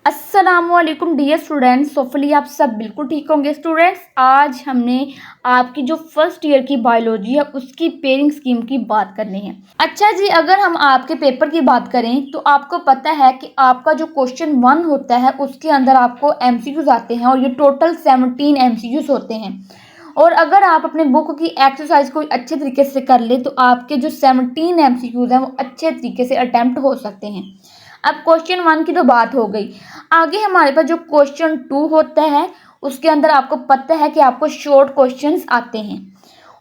अस्सलामुअलैकुम dear students, hopefully आप सब बिल्कुल ठीक होंगे। स्टूडेंट्स, आज हमने आपकी जो फर्स्ट ईयर की बायोलॉजी है उसकी पेयरिंग स्कीम की बात करनी है। अच्छा जी, अगर हम आपके पेपर की बात करें तो आपको पता है कि आपका जो क्वेश्चन 1 होता है उसके अंदर आपको एमसीक्यूज आते हैं और ये टोटल 17 एमसीक्यूज होते हैं। और अगर आप अपने बुक की एक्सरसाइज को अच्छे तरीके से कर ले तो आपके जो 17 एमसीक्यूज हैं वो अच्छे तरीके से अटेम्प्ट हो सकते हैं। अब क्वेश्चन 1 की तो बात हो गई। आगे हमारे पास जो क्वेश्चन 2 होता है उसके अंदर आपको पता है कि आपको शॉर्ट क्वेश्चंस आते हैं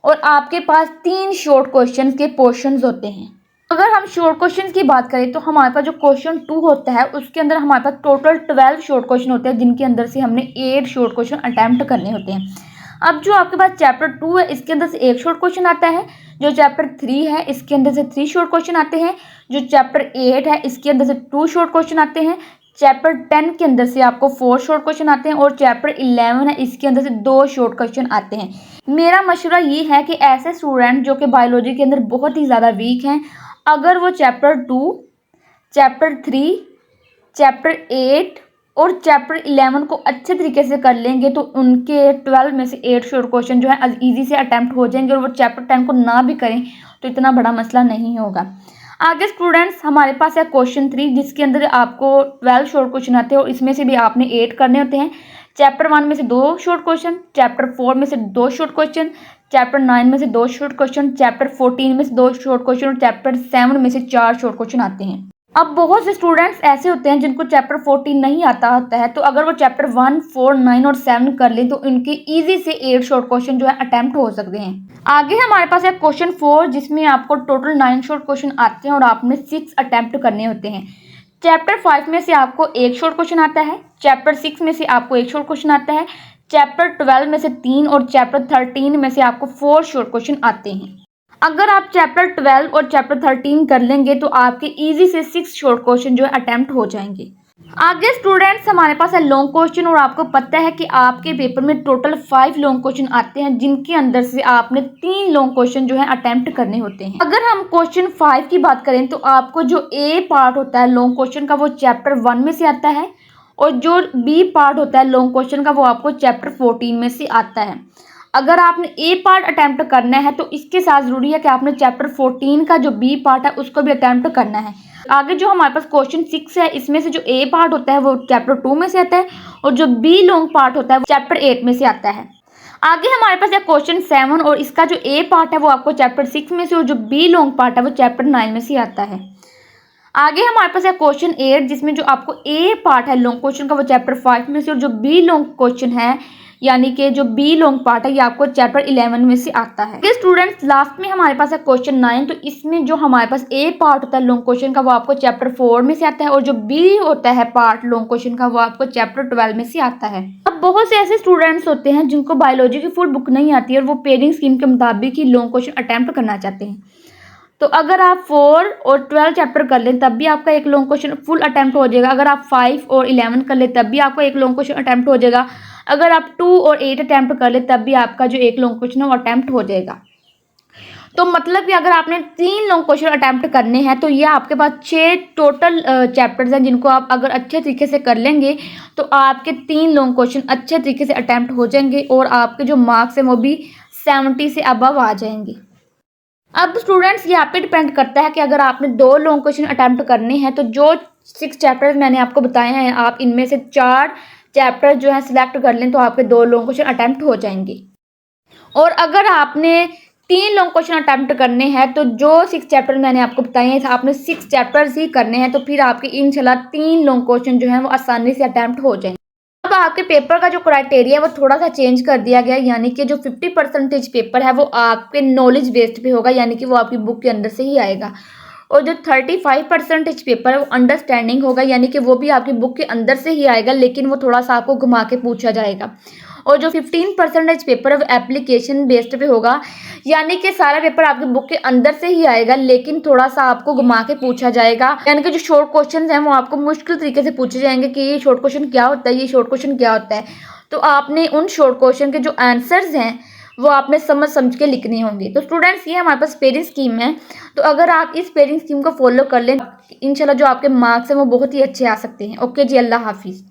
और आपके पास 3 शॉर्ट क्वेश्चंस के पोर्शंस होते हैं। अगर हम शॉर्ट क्वेश्चंस की बात करें तो हमारे पास जो क्वेश्चन 2 होता है उसके अंदर हमारे पास टोटल 12 शॉर्ट क्वेश्चन होते हैं, जिनके अंदर से हमने 8 शॉर्ट क्वेश्चन अटैम्प्ट करने होते हैं। अब जो आपके पास चैप्टर 2 है इसके अंदर से 1 शॉर्ट क्वेश्चन आता है, जो चैप्टर 3 है इसके अंदर से 3 शॉर्ट क्वेश्चन आते हैं, जो चैप्टर 8 है इसके अंदर से 2 शॉर्ट क्वेश्चन आते हैं, चैप्टर 10 के अंदर से आपको 4 शॉर्ट क्वेश्चन आते हैं और चैप्टर 11 है इसके अंदर से 2 शॉर्ट क्वेश्चन आते हैं। मेरा मशवरा ये है कि ऐसे स्टूडेंट जो कि बायोलॉजी के अंदर बहुत ही ज़्यादा वीक हैं, अगर वो चैप्टर 2, चैप्टर 3, चैप्टर 8 और चैप्टर 11 को अच्छे तरीके से कर लेंगे तो उनके 12 में से 8 शॉर्ट क्वेश्चन जो है इजी से अटैम्प्ट हो जाएंगे। और वो चैप्टर 10 को ना भी करें तो इतना बड़ा मसला नहीं होगा। आगे स्टूडेंट्स, हमारे पास है क्वेश्चन 3 जिसके अंदर आपको 12 शॉर्ट क्वेश्चन आते हैं और इसमें से भी आपने 8 करने होते हैं। चैप्टर 1 में से 2 शॉर्ट क्वेश्चन, चैप्टर 4 में से 2 शॉर्ट क्वेश्चन, चैप्टर 9 में से 2 शॉर्ट क्वेश्चन, चैप्टर 14 में से 2 शॉर्ट क्वेश्चन और चैप्टर 7 में से 4 शॉर्ट क्वेश्चन आते हैं। अब बहुत से स्टूडेंट्स ऐसे होते हैं जिनको चैप्टर 14 नहीं आता होता है, तो अगर वो चैप्टर 1, 4, 9 और 7 कर ले तो इनके इजी से 8 शॉर्ट क्वेश्चन जो है अटेम्प्ट हो सकते हैं। आगे हमारे पास है क्वेश्चन 4 जिसमें आपको टोटल 9 शॉर्ट क्वेश्चन आते हैं और आपने 6 अटेम्प्ट करने होते हैं। चैप्टर 5 में से आपको 1 शॉर्ट क्वेश्चन आता है, चैप्टर 6 में से आपको 1 शॉर्ट क्वेश्चन आता है, चैप्टर 12 में से 3 और चैप्टर 13 में से आपको 4 शॉर्ट क्वेश्चन आते हैं। अगर आप चैप्टर 12 और चैप्टर 13 कर लेंगे तो आपके इजी से 6 शॉर्ट क्वेश्चन जो है अटेम्प्ट हो जाएंगे। आगे स्टूडेंट्स, हमारे पास है लॉन्ग क्वेश्चन और आपको पता है कि आपके पेपर में टोटल 5 लॉन्ग क्वेश्चन आते हैं, जिनके अंदर से आपने 3 लॉन्ग क्वेश्चन जो है अटेम्प्ट करने होते हैं। अगर हम क्वेश्चन 5 की बात करें तो आपको जो ए पार्ट होता है लॉन्ग क्वेश्चन का वो चैप्टर 1 में से आता है और जो बी पार्ट होता है लॉन्ग क्वेश्चन का वो आपको चैप्टर 14 में से आता है। अगर आपने ए पार्ट अटेम्प्ट करना है तो इसके साथ ज़रूरी है कि आपने चैप्टर 14 का जो बी पार्ट है उसको भी अटेम्प्ट करना है। आगे जो हमारे पास क्वेश्चन 6 है इसमें से जो ए पार्ट होता है वो चैप्टर 2 में से आता है और जो बी लॉन्ग पार्ट होता है वो चैप्टर 8 में से आता है। आगे हमारे पास है क्वेश्चन 7 और इसका जो ए पार्ट है वो आपको चैप्टर 6 में से और जो बी लॉन्ग पार्ट है वो चैप्टर 9 में से आता है। आगे हमारे पास है क्वेश्चन 8 जिसमें जो आपको ए पार्ट है लॉन्ग क्वेश्चन का वो चैप्टर 5 में से और जो बी लॉन्ग क्वेश्चन है यानी कि जो बी लॉन्ग पार्ट है ये आपको चैप्टर 11 में से आता है। स्टूडेंट्स, लास्ट में हमारे पास है क्वेश्चन 9, तो इसमें जो हमारे पास ए पार्ट होता है लॉन्ग क्वेश्चन का वो आपको चैप्टर 4 में से आता है और जो बी होता है पार्ट लॉन्ग क्वेश्चन का वो आपको चैप्टर 12 में से आता है। अब बहुत से ऐसे स्टूडेंट्स होते हैं जिनको बायोलॉजी की फुल बुक नहीं आती है और वो पेयरिंग स्कीम के मुताबिक ही लॉन्ग क्वेश्चन अटेम्प्ट करना चाहते हैं। तो अगर आप 4 और 12 चैप्टर कर लें तब भी आपका एक लॉन्ग क्वेश्चन फुल अटेम्प्ट हो जाएगा। अगर आप 5 और 11 कर ले तब भी आपका एक लॉन्ग क्वेश्चन अटेम्प्ट हो जाएगा। अगर आप 2 और 8 अटेम्प्ट कर ले तब भी आपका जो एक लॉन्ग क्वेश्चन है वो अटेम्प्ट हो जाएगा। तो मतलब कि अगर आपने 3 लॉन्ग क्वेश्चन अटेम्प्ट करने हैं तो ये आपके पास 6 टोटल चैप्टर्स हैं जिनको आप अगर अच्छे तरीके से कर लेंगे तो आपके 3 लॉन्ग क्वेश्चन अच्छे तरीके से अटेम्प्ट हो जाएंगे और आपके जो मार्क्स हैं वो भी 70 से अबव आ जाएंगे। अब स्टूडेंट्स, ये आप पे डिपेंड करता है कि अगर आपने 2 लॉन्ग क्वेश्चन अटेम्प्ट करने हैं तो जो 6 चैप्टर्स मैंने आपको बताए हैं आप इनमें से 4 चैप्टर जो है सिलेक्ट कर लें तो आपके 2 लॉन्ग क्वेश्चन अटेम्प्ट हो जाएंगे। और अगर आपने 3 लॉन्ग क्वेश्चन अटेम्प्ट करने हैं तो जो 6 चैप्टर मैंने आपको बताए हैं आपने 6 चैप्टर्स ही करने हैं तो फिर आपके इंशाल्लाह 3 लॉन्ग क्वेश्चन जो है वो आसानी से अटेम्प्ट हो जाएंगे। अब आपके पेपर का जो क्राइटेरिया है वो थोड़ा सा चेंज कर दिया गया है, यानी कि जो 50% पेपर है वो आपके नॉलेज बेस्ड पे होगा, यानी कि वो आपकी बुक के अंदर से ही आएगा। और जो 35% पेपर है वो अंडरस्टैंडिंग होगा, यानी कि वो भी आपकी बुक के अंदर से ही आएगा लेकिन वो थोड़ा सा आपको घुमा के पूछा जाएगा। और जो 15% पेपर है वो एप्लीकेशन बेस्ड पे होगा, यानी कि सारा पेपर आपकी बुक के अंदर से ही आएगा लेकिन थोड़ा सा आपको घुमा के पूछा जाएगा, यानी कि जो शॉर्ट क्वेश्चन हैं वो आपको मुश्किल तरीके से पूछे जाएंगे कि ये शॉर्ट क्वेश्चन क्या होता है, ये शॉर्ट क्वेश्चन क्या होता है। तो आपने उन शॉर्ट क्वेश्चन के जो आंसर्स हैं वो आपने समझ समझ के लिखने होंगे। तो स्टूडेंट्स, ये हमारे पास पेयरिंग स्कीम है। तो अगर आप इस पेयरिंग स्कीम को फॉलो कर लें, इंशाल्लाह जो आपके मार्क्स हैं वो बहुत ही अच्छे आ सकते हैं। ओके जी, अल्लाह हाफिज़।